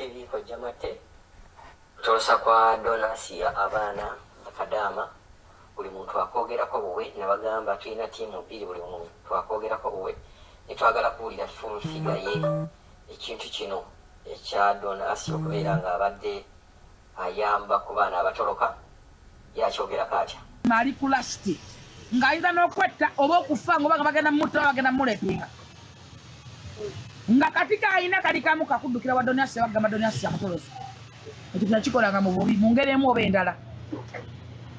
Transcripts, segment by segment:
TV ko jamate Okutolosa kwa Asiya abaana Bakadaama buli muntu akogerako buwe ne bagamba tulina tiimu bbiri buli muntu akogerako buwe netwagala kuwulira full figure ye ekintu kino ekya Asiya okubeera ng'abadde ayamba ku baana abatoloka yakyogerako atya mali kulasti ng'ayinza n'okwetta oba okufa ng'oba bagenda mmuto bagenda mulepinga nga katika ayina kali kamu kakuddukira wa Asiya bagamba Asiya Okutolosa ekyo kikolanga mu bubi mu ngeri emu oba endala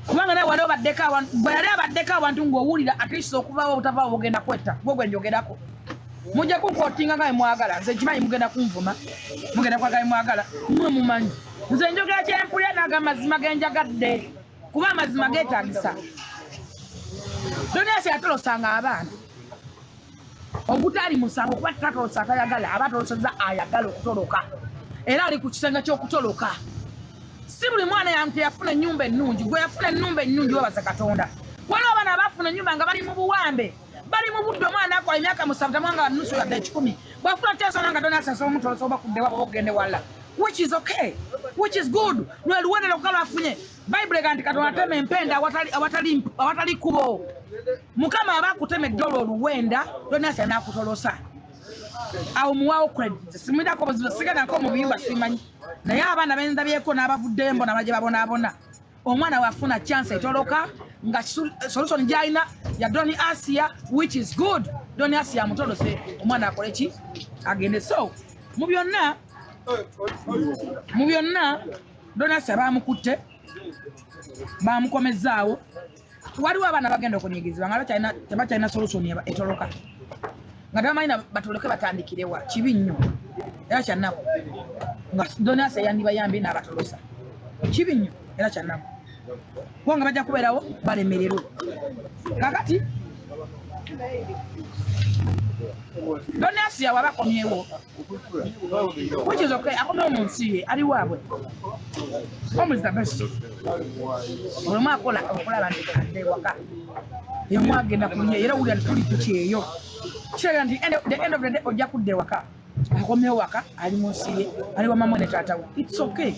kubanga nawe wali abaddeko abantu ng'owulira atisa okuvaawo obutavaawo bugenda kwetta gwegwe njogerako mujja kunkootinga nga mwagala nze kimanyi mugenda kunvuma mugenda kwagala mwagala mwe mumanyi nze njogera kyempulya naga amazima genjagadde kuba amazima geetagisa Asiya atolosanga abaana ogutali musango kuba tatolosa atayagala aba atolosezza ayagala okutoloka era ali ku kisenge ky'okutoloka si buli mwana yange yafuna ennyumba ennungi gwe yafuna ennumba ennungi webaza Katonda waliwo abaana abafuna ennyumba nga bali mu buwambe bali mu budde omwana akola emyaka 7 tamwanga nusu yadde 10 bwafuna kyasona nga Asiya asobola omutolosa oba kudde waba ogende wala which is okay which is good lweluwendera okukala afunye Bible ega nti Katonda atema empenda awatali kubo Mukama aba akutema eddolo oluwenda Asiya n'akutolosa awo muwaawo credit simwidako buzibu siganako mu biyumba simanyi naye abaana bendabyeko n'abavuddeyo mbona baje babonaabona omwana wafuna chance etoloka nga solution gy'alina ya Asiya which is good Asiya amutolose omwana akole ki agende so mu byonna Asiya bamukutte bamukomezaawo waliwo abaana bagenda okunyigizibwa nga tebakyalina solution etoloka nga tabamanyi batoloke batandikirewa kibi nnyo era kyannako nga Asiya yandibayambi n'abatolosa kibi nnyo era kyannako kubanga bajja kubeerawo balemererwe kakati Asiya waba akomyewo which is okay akomyewo mu nsi ye ali waabwe home is the best olwemu okulaba nti adde waka yemu agenda kunye era wulira nti tuli kukyeyo kiraga nti the end of the day ojja kudda ewaka akomyewo waka ali mu nsi ye ali wa mama ne taata we it's okay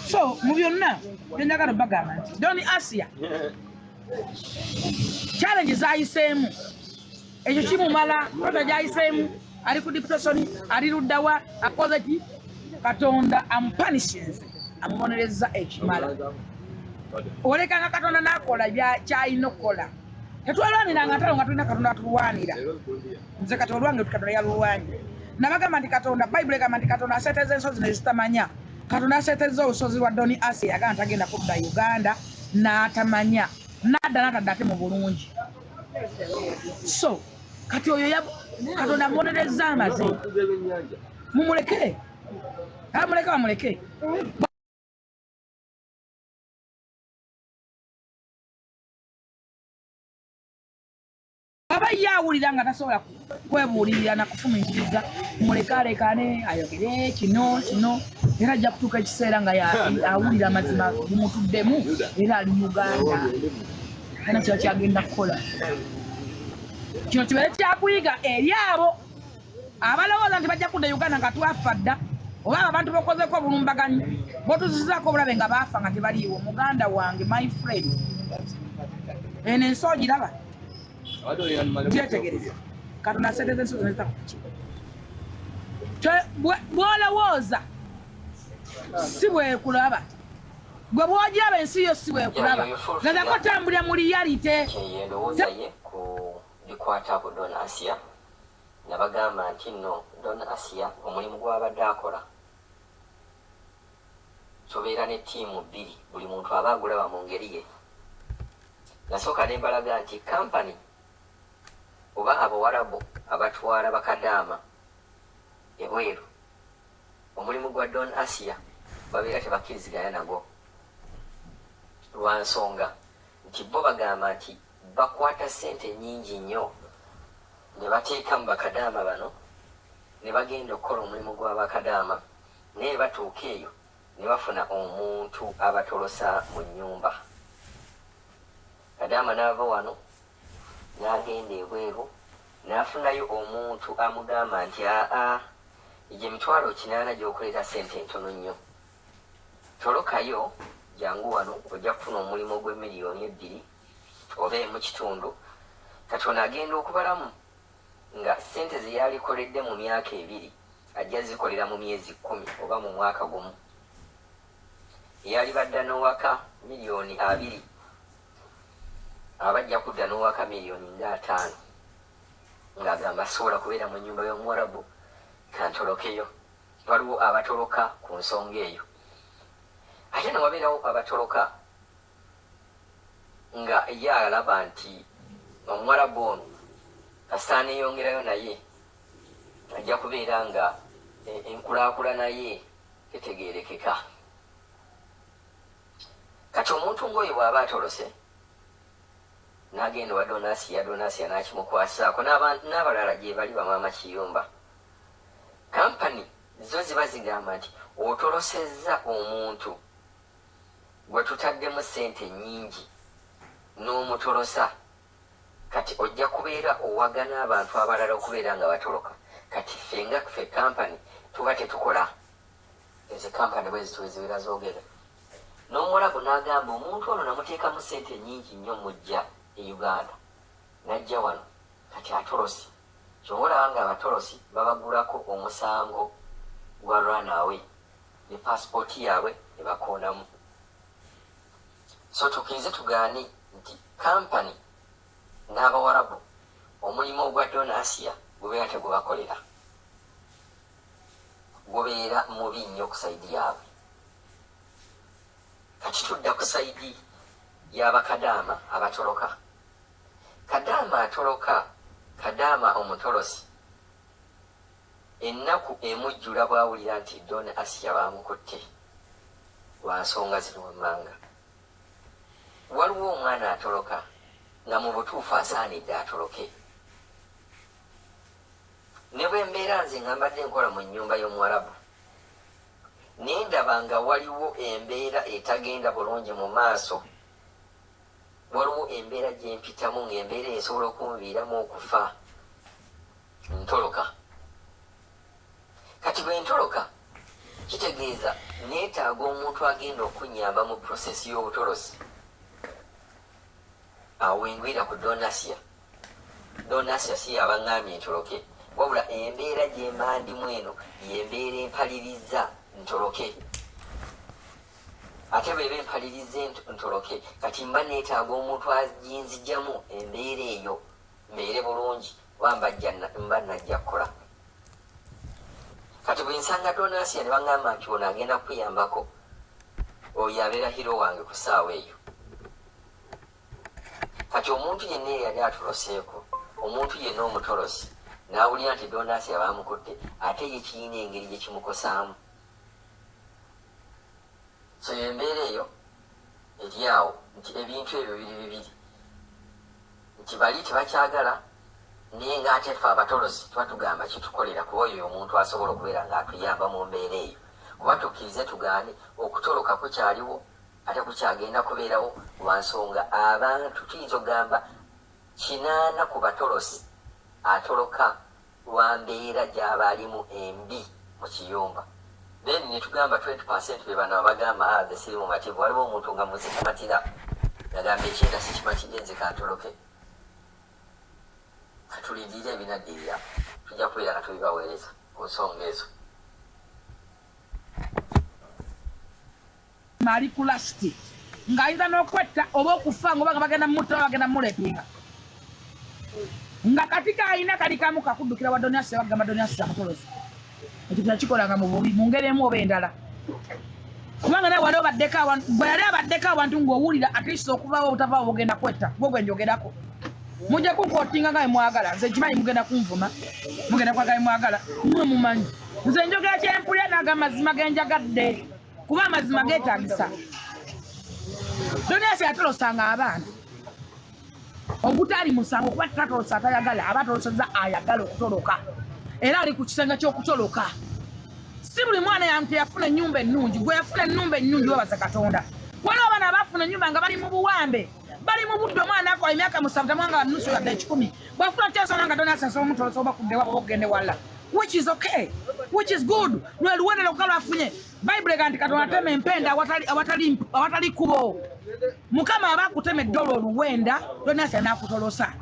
so mu byonna byenjagala bagamba nti Asiya challenge zayiseemu ekyo kimumala tota gyayiseemu ali ku depression ali luddawa akoze ki Katonda amupunishes amubonereza ekimala olekanga Katonda n'akola kyalina okukola tetwalwaniranga ntalo nga tulina Katonda atulwanira nze Katonda olwange Katonda yalulwanyi nabagamba nti Katonda Bible egamba nti Katonda aseeteza ensozi nezitamanya Katonda aseeteza olusozi lwa Asiya yagamba tagenda kudda Uganda n'atamanya nadda n'atadde ate mu bulungi so kati oyo Katonda amubonereza amaze mumuleke bamuleke aba yawulira nga tasobola kwebuulirira na kufumintiriza mulekaalekane ayogere kino era ajja kutuuka ekiseera nga awulira amazima gumutuddemu era ali Uganda era kiba kyagenda kukola kino kibeere kyakuyiga eri abo abalowooza nti bajja kudda Uganda nga twafa dda oba abantu bokozeko obulumbaganyi botuzizaako obulabe nga baafa nga tebaliiwo muganda wange my friend eno ensi ogiraba gyetegereza Katonda aseeteza ensozi nezitakuki bwolowooza si bwekulaba gwe bwogiraba ensi yo si bwekulaba ngazako tambulira mu realite endowooza ye ku bikwata ku Asiya nabagamba nti nno Asiya omulimu gw'abadde akola tubeera ne ttiimu bbiri buli muntu aba agulaba mu ngeri ye nasooka ne mbalaga nti kampani oba abawarabu abatwala Bakadaama ebweru omulimu gwa Asiya babeera tebakkiriziganya nagwo lwa nsonga nti bo bagamba nti bakwata ssente nnyingi nnyo ne bateeka mu Bakadaama bano ne bagenda okukola omulimu gwa Bakadaama naye batuuka eyo ne bafuna omuntu abatolosa mu nnyumba Kadaama n'ava wano n'agenda ebweru n'afunayo omuntu amugamba nti gye mitwalo 8 gy'okolera ssente entono nnyo. Tolokayo jangu wano ojja kufuna omulimu gwe miliyoni 2 oba emu kitundu. Katonda agenda okubalamu nga ssente ze yalikoledde mu myaka 2 ajja zikolera mu myezi 10 oba mu mwaka gumu. Yali badda n'owaka miliyoni 2 abajja kudda n'owaka miliyoni nga 5 ng'agamba sobola kubeera mu nnyumba y'Omuwarabu kantolokeyo. Waliwo abatoloka ku nsonga eyo. Ate ne wabeerawo abatoloka nga ye alaba nti Omuwarabu ono asaana eyongerayo naye ajja kubeera nga enkulaakulana ye tetegeerekeka. Kati omuntu ng'oyo bw'aba atolose n'agenda wa Donasiya n'akimukwasaako n'abalala gye bali bamaama Kiyumba, kampani zo ziba zigamba nti otolosezza omuntu gwe tutaddemu ssente nnyingi n'omutolosa, kati ojja kubeera owagana abantu abalala okubeera nga batoloka. Kati ffe kampani tuba tetukola ezo kampani bwe zituwe zibeera zoogera. N'Omuwarabu n'agamba omuntu ono namuteekamu ssente nnyingi nnyo mujja e Uganda n'ajja wano kati atolose. Ky'olaba nga abatolosi babagulako omusango gwa runaway ne paasipooti yaabwe ne bakoonamu. So tukkirize tugaane nti kampani n'Abawarabu omulimu ogwa Donasiya gubeera tegubakolera, gubeera mubi nnyo ku sayidi yaabwe. Kati tudda ku sayidi y'Abakadaama abatoloka. Kadaama atoloka, Kadaama omutolosi, ennaku emujjula bw'awulira nti Donasiya baamukutte lwa nsonga zino wammanga. Waliwo omwana atoloka nga mu butuufu asaanidde atoloke. Ne bwe mbeera nze nga mbadde nkola mu nnyumba y'Omuwarabu naye ndaba nga waliwo embeera etagenda bulungi mu maaso, waliwo embeera gye mpitamu ng'embeera esobola okunviiramu okufa, ntoloka. Kati bwe ntoloka kitegeeza neetaaga omuntu agenda okunnyamba mu prosesi y'obutolosi. Awo wengwira ku Donasiya. Donasiya si yabaŋŋambye ntoloke, wabula embeera gye mba ndimu eno y'embeera empaliriza ntoloke. Ate bw'eba empaliriza ntoloke, kati mba neetaaga omuntu aginzijjamu embeera eyo mbeere bulungi, wamba mba najja kukola. Kati bwe nsanga Donasiya ne baŋŋamba nti ono agenda kuyambako, oyo abeera hiro wange ku ssaawa eyo. Kati omuntu yenna eyali atoloseeko, omuntu yenna omutolosi n'awulira nti Donasiya baamukutte, ate ye kiyina engeri gye kimukosaamu. So embeera eyo eri awo nti ebintu ebyo biri bibiri, nti bali tebakyagala naye ng'ate ffe abatolosi tuba tugamba kitukolera kuba oyo omuntu asobola okubeera ng'atuyamba mu mbeera eyo. Kuba tukkirize tugaane okutoloka kukyaliwo ate kukyagenda kubeerawo lwa nsonga abantu tuyinza okugamba 80 ku batolosi atoloka lwa mbeera gy'aba alimu embi mu kiyumba. Then ne tugamba 20% be bano abagamba ze siri mu mativu. Waliwo omuntu nga muzikimatira yagamba ekinda sikimatidde nze kantoloke. Katulindire ebinaddirira tujja kubeera nga tubibaweereza ku nsonga ezo. Mali kulasti ng'ayinza n'okwetta oba okufa ng'oba nga bagenda mutta oba bagenda mulepinga nga katika ayina kali kamu kakuddukira wa Donasiya bagamba Donasiya mutolosi. Ekyo kyakikolanga mu bubi mu ngeri emu oba endala. Kubanga nawe wali obaddeko abantu bwe yali abaddeko abantu ng'owulira atlisti okuvaawo obutavaawo bugenda kwetta gwe gwe njogerako. Mujja kukootinga nga mwagala, nze kimanyi mugenda kunvuma, mugenda kwagala mwagala, mmwe mumanyi. Nze njogera kyempulya n'ag'amazima genjagadde kuba amazima geetaagisa. Donasiya yatolosanga abaana obutaali musango kuba tatolosa atayagala, aba atolosezza ayagala okutoloka era ali ku kisenge ky'okutoloka. Si buli mwana yantu yafuna ennyumba ennungi, gwe yafuna ennumba ennungi webaza Katonda. Waliwo abaana abaafuna ennyumba nga bali mu buwambe, bali mu budde, omwana akola emyaka 7 tamwanga nusu yadde 10 bw'afuna kyasona nga Donasiya asobola omutolosa oba kudde waba okugende wala which is okay, which is good. Lwe luwende lokalo afunye. Bible ganti Katonda ateme empenda awatali kubo. Mukama abakuteme ddolo oluwenda lwonna asana akutolosa.